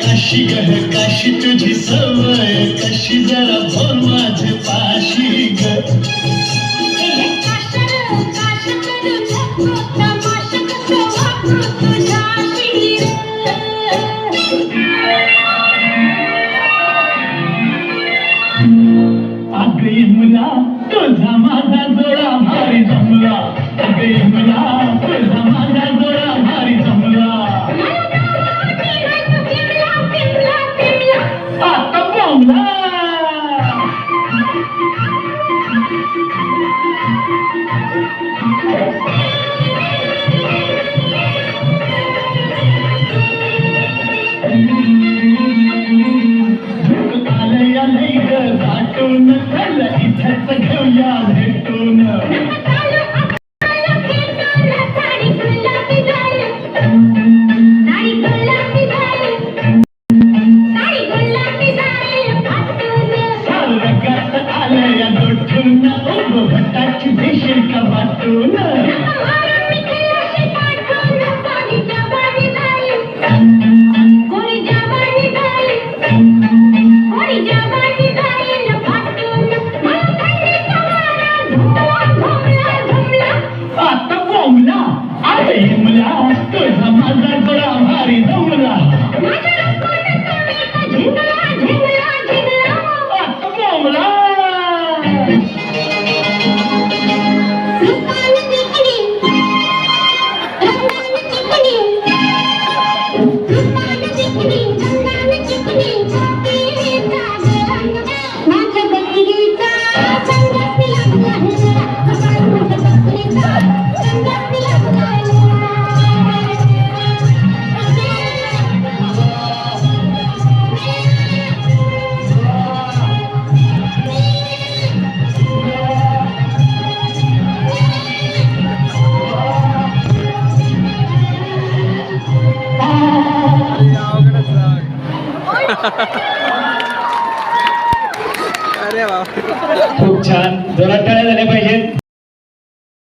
काशी गह काशी तुझी सवय कशी जरा बोल माझे पाशी ग मला तुझा माझा जोडा भारी जमला मला तुझा माझा जोडा भारी जमला आता बोंबला भेटून इथेच घेऊया भेटून रगात आलया दोठून भटाची देशील का वाटून आता बोंबला अरे मला तुझा माझा जोडा भारी जमला आता बोंबला अरे वा खूप छान जोरात टाळ्या झाल्या पाहिजेत.